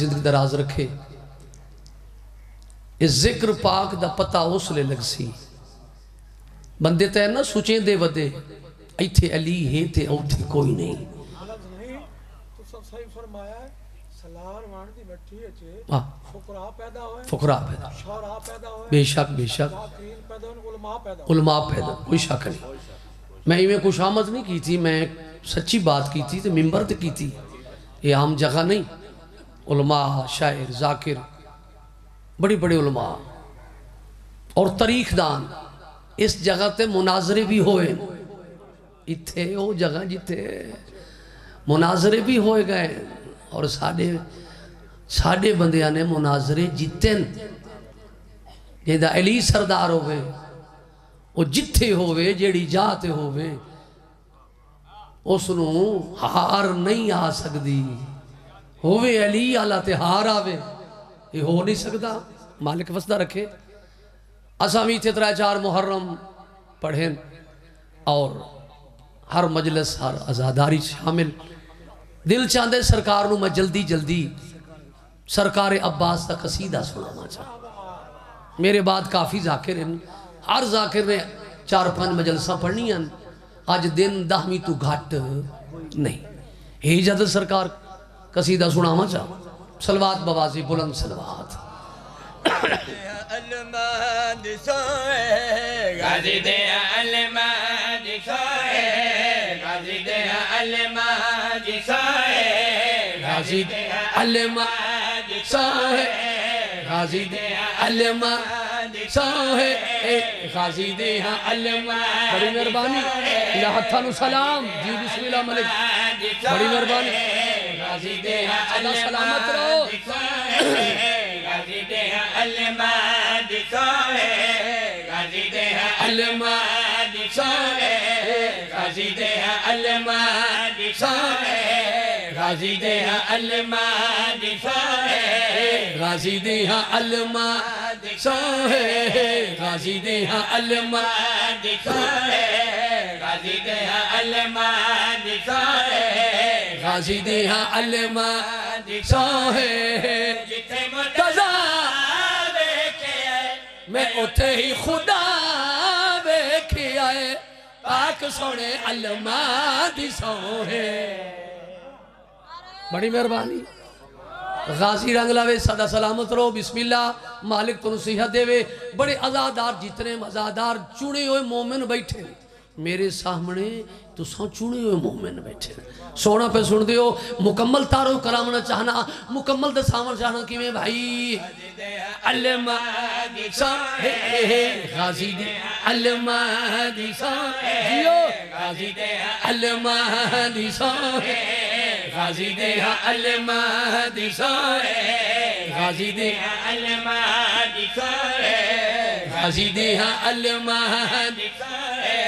زندگی دراز رکھے اس ذکر پاک دا پتہ اس لے لگ سی بندے تے نا سوچیں دے ودے ایتھے علی ہے تے اوتھے کوئی نہیں تو سب صحیح فرمایا ہے سلار وان دی مٹھی اچھے فقراء پیدا ہوئے فقراء پیدا شعراء پیدا ہوئے بے شک بے شک ذاکرین پیدا ہوئے علماء پیدا ہوئے علماء پیدا کوئی شک نہیں میں ایویں کچھ آمد نہیں کی تھی میں سچی بات کی تھی تو ممبر تے کی تھی یہ عام جگہ نہیں علماء شاعر ذاکر بڑی بڑی علماء اور تاریخ دان اس جگہ تے مناظرے بھی ہوئے اتھے وہ جگہ جتے مناظرے بھی ہوئے گئے اور ساڑھے بندیاں نے مناظرے جتن جیدہ علی سردار ہوئے وہ جتھے ہوئے جیڑی جاتے ہوئے اس نو ہار نہیں آ سکتی ہوئے علی آلہ تے ہار آوے یہ ہو نہیں سکتا مالک وسدہ رکھے اسامی تھے 3-4 محرم پڑھیں اور ہر مجلس ہر ازاداری شامل دل چاندے سرکار نو میں جلدی سرکار عباس تا قصیدہ سنانا چاہتا میرے بعد کافی ذاکر ہیں ہر ذاکر نے 4-5 مجلسہ پڑھنی ہیں آج دن 10ویں تو گھٹ نہیں ہی جد سرکار قصیدہ سنانا چاہتا صلوات بوازی بلند صلوات الماد سوئے غازی دے الماد سوئے غازی دے الماد سوئے غازی دے الماد سوئے غازی دے الماد سوئے غازی دے الماد بڑی مہربانی لہتھانو سلام جی بسم اللہ ملک بڑی مہربانی غازی دے اللہ سلامت رہو غازی دے الماد سوئے غازی دے الماد سوئے غازی دے الماد سوئے غازی دے الماد سوئے غازی دے الماد سوئے غازی دے الماد سوئے غازی دے الماد سوئے غازی دے الماد سوئے جتھے مرتضی دیکھے میں اتھے ہی خدا بیکھے آئے پاک سونے الماد سوئے بڑی مہربانی غازی رنگلاوے صدا سلامت رو بسم اللہ مالک تو نصیحت دے وے بڑے ازادار جتنے مزادار چونے ہوئے مومن بیٹھے میرے سامنے تو سو چونے ہوئے مومن بیٹھے سونا پہ سن دیو مکمل تارو کرامنا چاہنا مکمل دے سامن چاہنا کی میں بھائی الماد سوئے غازی دے الماد سوئے غازی دے الماد سوئے غازی دے الماد سوئے غازی دے الماد سوئے غازی دے الماد سوئے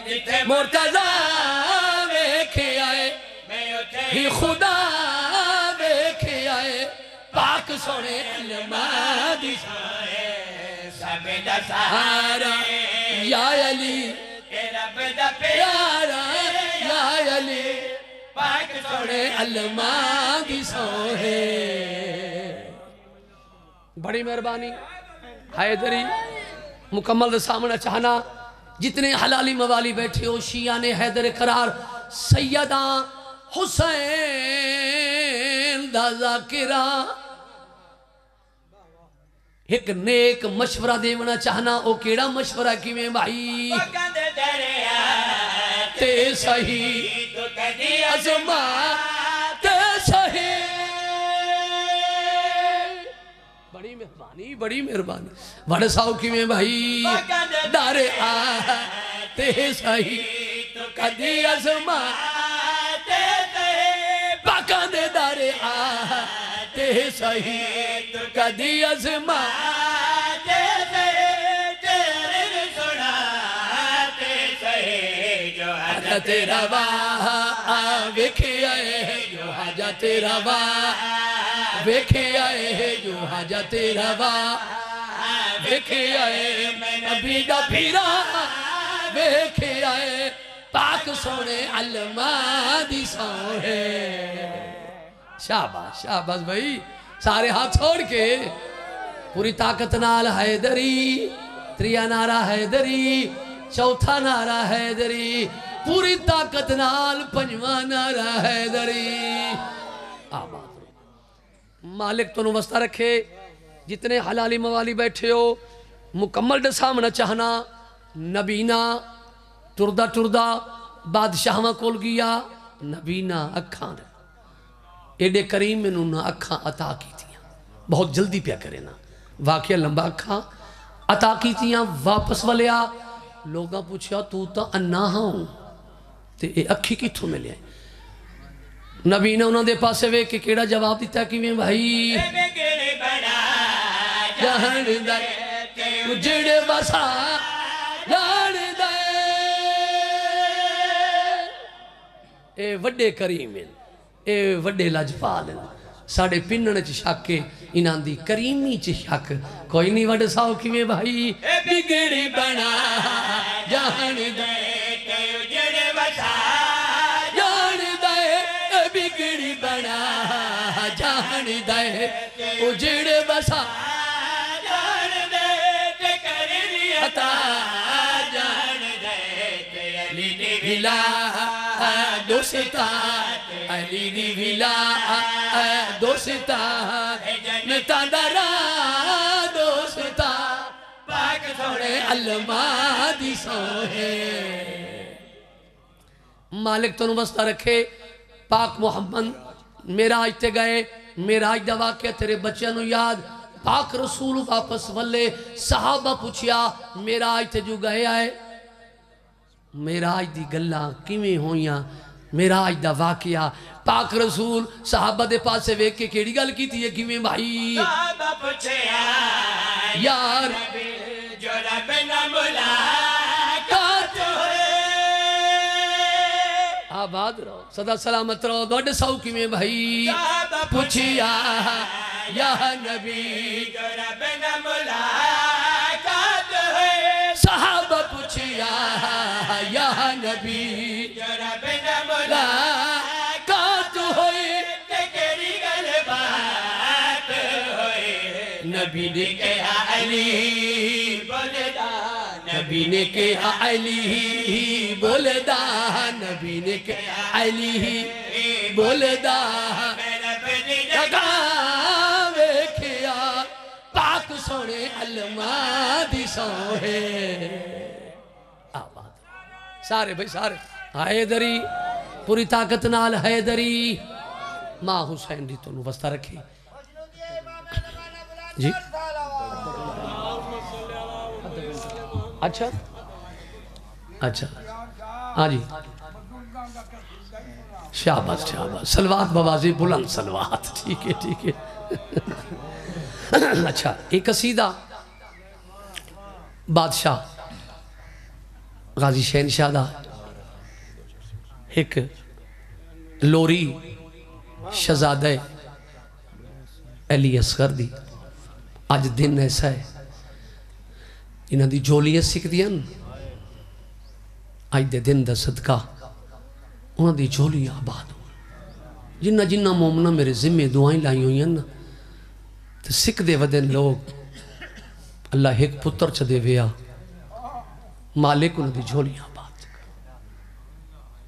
جتھے مرتضی بیکھے آئے ہی خدا بیکھے آئے پاک سونے الماد سوئے سب دا سہارا یا علی رب دا پیارا یا علی پاک سونے الماد سوئے بڑی مہربانی حیدری مکمل دے سامنے چاہنا جتنے حلالی موالی بیٹھے ہو شیعہ نے حیدر قرار سیدہ حسین دا ذاکرہ ایک نیک مشورہ دیونا چاہنا او کیڑا مشورہ کی میں بھائی پکند دریا تے صحیح تو کدی عظمت تے صحیح بڑی مہربانی بڑے ساؤ کی میں بھائی دار آتے صحیح تو کدی عظمت پاکاں دے دار آتے صحیح تو کدی عظمت حاجت روا ویکھے آئے جو حاجت روا ویکھے آئے جو حاجت روا ویکھے آئے نبی دا پھیرا ویکھے آئے پاک سونے الماد سوئے شاباش شاباش بھائی سارے ہاتھ چھوڑ کے پوری طاقت نال حیدری تریا نعرہ حیدری چوتھا نعرہ حیدری پوری طاقت نال پنجواں نعرہ حیدری آباد مالک تو وسطہ رکھے جتنے حلالی موالی بیٹھے ہو مکمل دے سامنا چاہنا نبینا ٹردہ ٹردہ بادشاہاں کول گیا نبینا اکھاں ایڈے کریم میں انہوں نے اکھاں عطا کی تھیاں بہت جلدی پیا کرے نا واقعہ لمبا اکھاں عطا کی تھیاں واپس والیا لوگاں پوچھا تو تا انا ہوں تے اے اکھی کی تھو ملے نبی نے انہوں دے پاسے وے کہ کیڑا جواب دیتا کہ میں بھائی جہن دے اجڑ بسا جہن دے اے وڈے کریم اے وڈے لجپال ساڑے پنن چ شک انہاں دی کریمی چ شک کوئی نہیں وڈ ساو کی میں بھائی بگڑی بنا جہن دے اجڑ بسا جہن دے بگڑی بنا جہن دے اجڑ بسا جہن دے کرنی عطا جہن دے علی دی ولا دوستا علی دی ولا دوستا نتاندرا دوستا پاک سوڑے علماء دی سوہے مالک تو نوستہ رکھے پاک محمد میراج تے گئے میراج دا واقعہ تیرے بچے نو یاد پاک رسول واپس والے صحابہ پوچھیا میراج تے جو گئے آئے میراج دی گلہ کیویں ہویاں میراج دا واقعہ پاک رسول صحابہ دے پاس سے ویک کے کیڑی گل کی تھی کیویں بھائی صحابہ پوچھیا یار جو رب نہ ملاقات ہوئے آباد رہو صدا سلامت رہو دوڑ ساو کیویں بھائی پوچھیا یا نبی جو رب نہ ملاقات ہوئے صحابہ پوچھیا یا نبی جو رب نہ ملاقات ہوئے تکری گل بات ہوئے نبی نے کہا علی بولدا نبی نے کہا علی بولدا نبی نے کہا علی بولدا جگہ ویکھیا پاک سونے علماء دی سوہے آباد سارے بھائی سارے حیدری پوری طاقت نال حیدری ماں حسین دی تو نوستہ رکھی جی اچھا اچھا ہاں جی شاباش شاباش سلوات بوازی بلند سلوات ٹھیک ہے اچھا ایک قصیدہ بادشاہ غازی شہنشاہ دا ایک لوری شہزادہ علی اصغر دی آج دن ایسا ہے انہاں دی جولیاں سکھ دیاں آج دے دن دا صدقہ انہاں دی جولیاں آباد ہو جنہ جنہ مومنہ میرے ذمہ دعائیں لائی ہوئی ہیں تو سکھ دے ودن لوگ اللہ ایک پتر چھ دے ویا مالک انہاں دی جولیاں آباد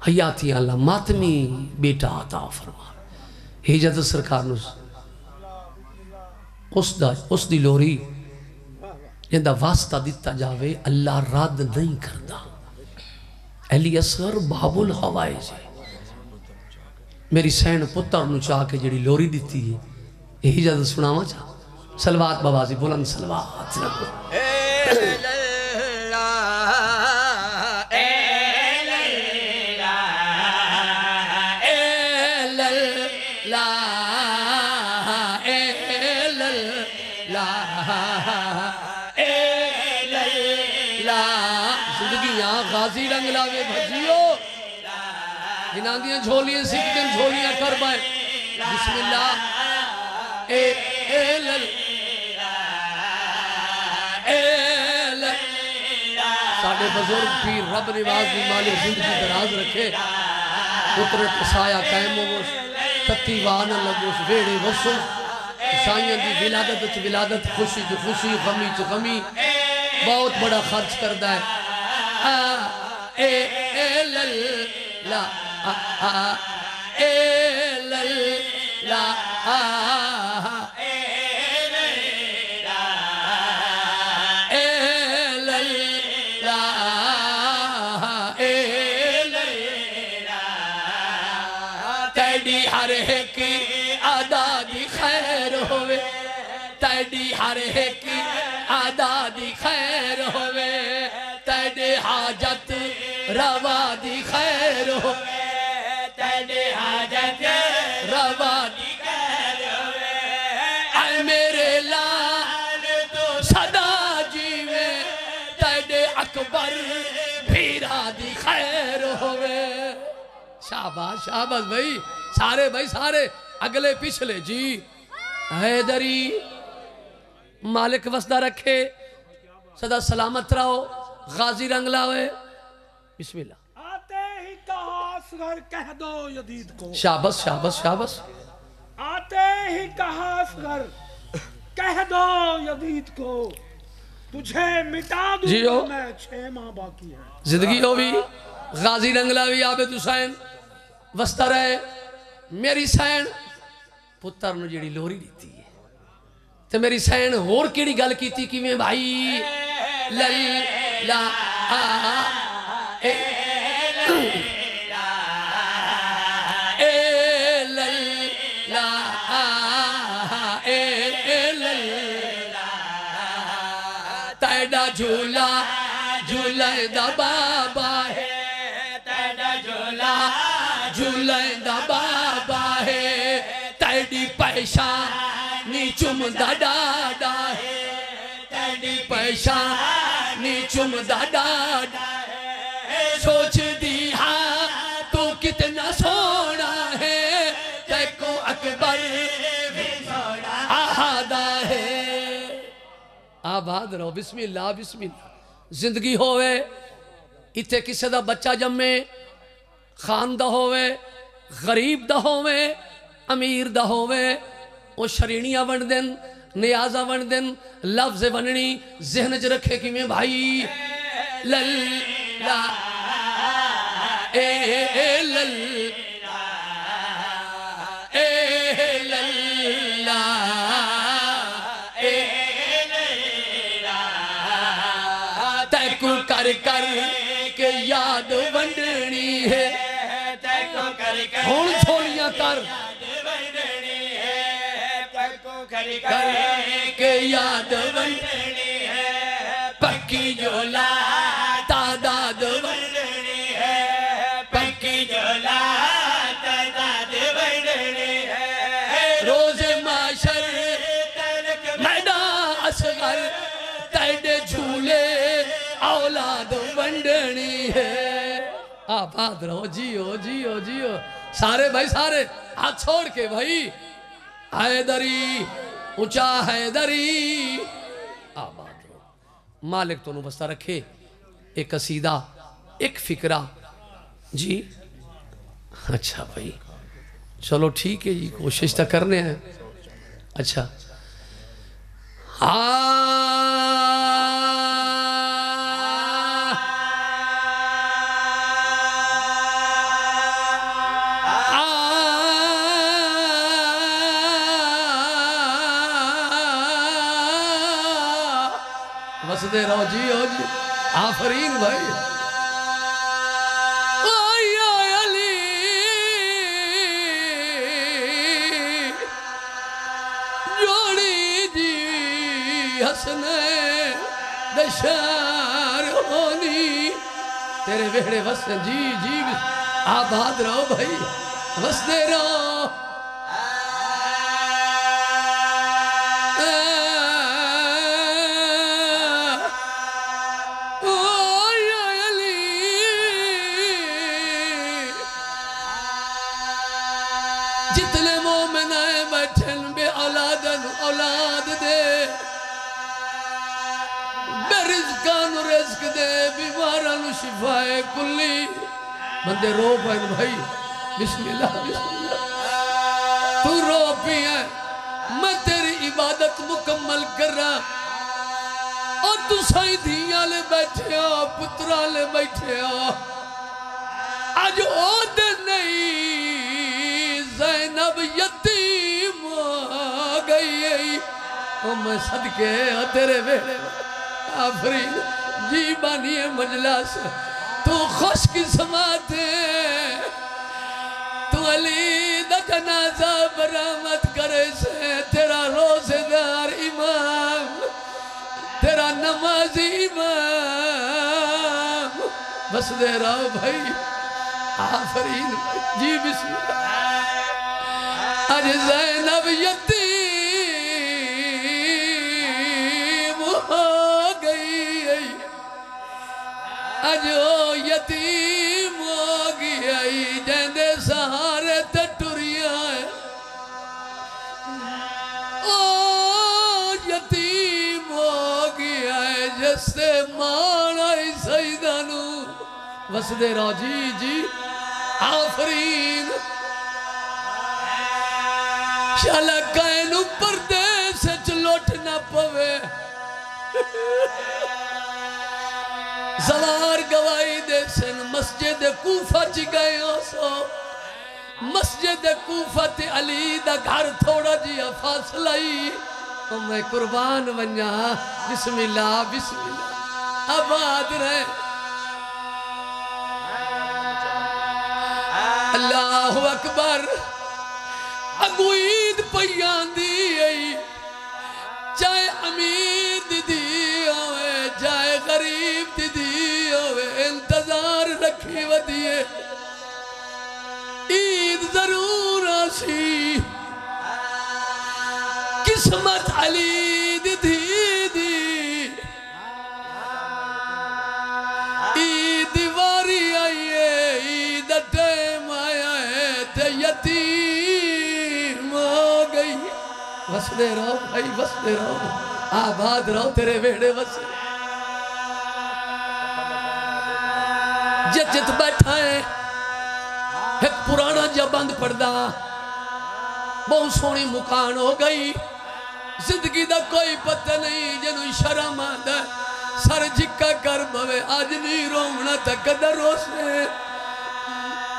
حیاتی اللہ ماتمی بیٹا عطا فرما حجت سرکار نس اس دی لوری جندہ واسطہ دیتا جاوے اللہ رد نہیں کردا علی اصغر باب الحوائج میری سین پتر نو چاہ کے جڑی لوری دیتی ہے یہی جد سناوا چاہ سلوات بوازی بلند سلوات غازی رنگ لاوے بھجیو جنہاں دیاں جھولیاں سکھ دن جھولیاں کر بائے بسم اللہ اے لل ساڑھے بزرگ پیر رب نواز دی مالک زندگی دراز رکھے پتر سایہ قائم ہو تتی وان لگوس ویڑے وسوس سائیں دی ولادت خوشی تو خوشی غمی تو غمی بہت بڑا خرچ کردہ ہے اے للا اے للا تیڑی ہر ایک آدادی خیر ہوئے تیڑی ہر ایک آدادی خیر ہوئے تیڑی حاجت روا دی خیر ہوئے تیڑی حاجت روا دی خیر ہوئے اے میرے لال تو صدا جیوے تیڑی اکبر بھیرا دی خیر ہوئے شاباش شاباش بھائی سارے اگلے پچھلے جی حیدری مالک وسدہ رکھے صدا سلامت رہو غازی رنگ لاوے بسم اللہ آتے ہی کہا اصغر کہہ دو یزید کو شاباش شاباش شاباش آتے ہی کہا اصغر کہہ دو یزید کو تجھے مٹا دوں میں 6 ماہ باقی ہے زندگی ہو بھی غازی رنگ لاوی عابد حسین وسطہ رہے میری سین پتر نو جیڑی لوری دیتی ہے تو میری سین اور کیڑی گل کیتی کی میں بھائی للا اے للا اے للا تیڑا جھولا جھولے دا بابا ہے تیڑا جھولا جھولے دا بابا ہے تیڑی پیشانی چم دا ڈاڈا ہے تیڑی پیشانی چم دا ڈاڈا ہے سوچ دی ہاں تو کتنا سونا ہے تیکو اکبر بھی سونا آہادہ ہے آباد رہو بسم اللہ زندگی ہوئے اتھے کسے دا بچہ جمے خان دا ہوئے غریب دا ہوئے امیر دا ہوئے وہ شرینیاں ون دن نیازہ ون دن لفظ وننی ذہن چ رکھے کی میں بھائی للا اے للا اے للا اے للا تیکو کر کے یاد ونڈنی ہے ہون چھوڑیاں کر کے یاد ونڈنی ہے پکی جولا تعداد ونڈنی ہے پکی جولا تعداد ونڈنی ہے روز معاشر میدان اصغر تیڑے جھولے اولاد ونڈنی ہے آباد رہو جیو سارے بھائی سارے ہاتھ چھوڑ کے بھائی حیدری اونچا حیدری آباد رہو مالک تو نبستہ رکھے ایک قصیدہ ایک فکرہ جی اچھا بھائی چلو ٹھیک ہے جی کوشش تا کرنے ہیں اچھا وسدے رہو جی آفرین بھائی علی جوڑی جی حسن دشار ہونی تیرے ویڑے وسن جی آباد رہو بھائی وسدے رہو جتنے مومن آئے بیٹھن بے اولاد دے بے رزقان رزق دے بیماران شفائے کلی بندے رو پہن بھائی بسم اللہ تو سائی دھیاں لے بیٹھے ہو پترہ لے بیٹھے ہو آج او دن نہیں زینب یتیم ہو گئی او میں صدقے ہو تیرے بیڑے آفرین جی بانی مجلس تو خوش قسمت تو علی دا جنازہ برآمد کرے سے تیرا روزے دار امام تیرا نمازی امام بس دے رہا بھائی آفرین جی بسم اللہ آج زینب یتیم ہو گئی آج او یتیم ہو گئی جیندے سہارے تے ٹریا ہے او یتیم ہو گیا ہے جس سے مانا ہی سیدانو بس دے رہا جی جی آفرین شالا کائنو پردے سے چلوٹ نہ پوے زوار گواہی دے سن مسجد کوفہ چی گئے ہو سو مسجد کوفہ تے علی دا گھر تھوڑا جیا فاصلہی تو میں قربان بنیا بسم اللہ آباد رہے اللہ اکبر اگو عید پیان دی چاہے امیر دی ہوئے چاہے غریب دی ہوئے انتظار رکھی ودیے عید ضرور آسی قسمت علی دی عید واری آئیے عید ٹیم آیا ہے تے یتیم ہو گئی بس دے رہو بھائی بس دے رہو آباد رہو تیرے بیڑے بس جت بیٹھا ہے ایک پرانا جا بند پردہ بہت سونی مکان ہو گئی زندگی دا کوئی پتہ نہیں جنو شرم آدھا سر جھکا کر بوے آج نہیں رومنا تک درو سے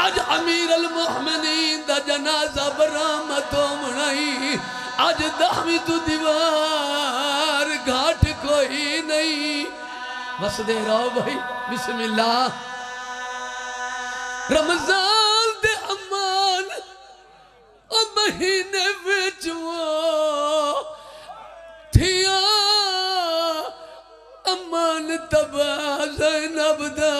آج امیر المحمنین دا جنازہ برامت ہومنائی آج دہمی تو دیوار گھاٹ کوئی نہیں بس دے رہو بھائی بسم اللہ رمضان دے امان او مہینے وچوں تھیا امان تبا زینب دا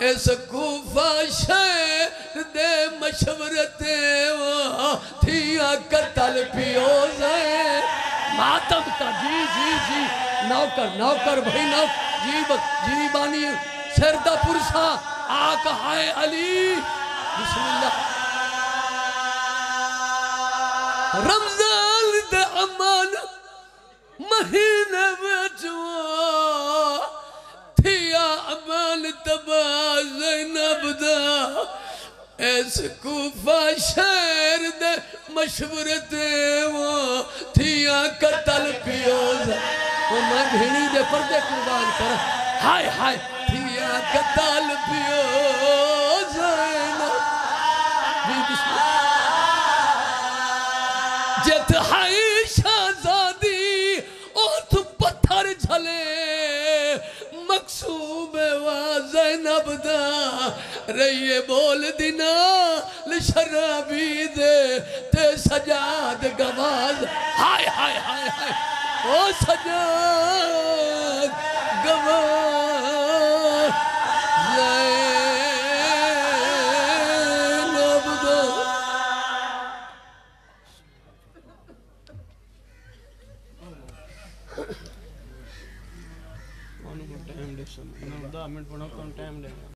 اس کوفہ شہر دے مشورتے وہ تھیا قتل پیوزے ماتم کا جی جی جی نوکر بھائی جی بانی سردہ پرسا آقا ہائے علی بسم اللہ رمضان دے امان مہینے وچوں تھیا امان تبا زینب دا اس کوفہ شہر دے مشورتے وہ تھیا قتل پیوز وہ میں بھینی دے پردے قربان کر ہائے ہائے تھیا قتل پیوز زینب بھی بسم اللہ جت ہائی شہزادی اور تو پتھر جھلے مقصوب و زینب دا رہیے بول دینا لشرابی دے تے سجاد گواز ہائے ہائے ہائے ہائے او سجاد گواز زینب دا ٹائم دے سن 10 منٹ پڑھا کون ٹائم دے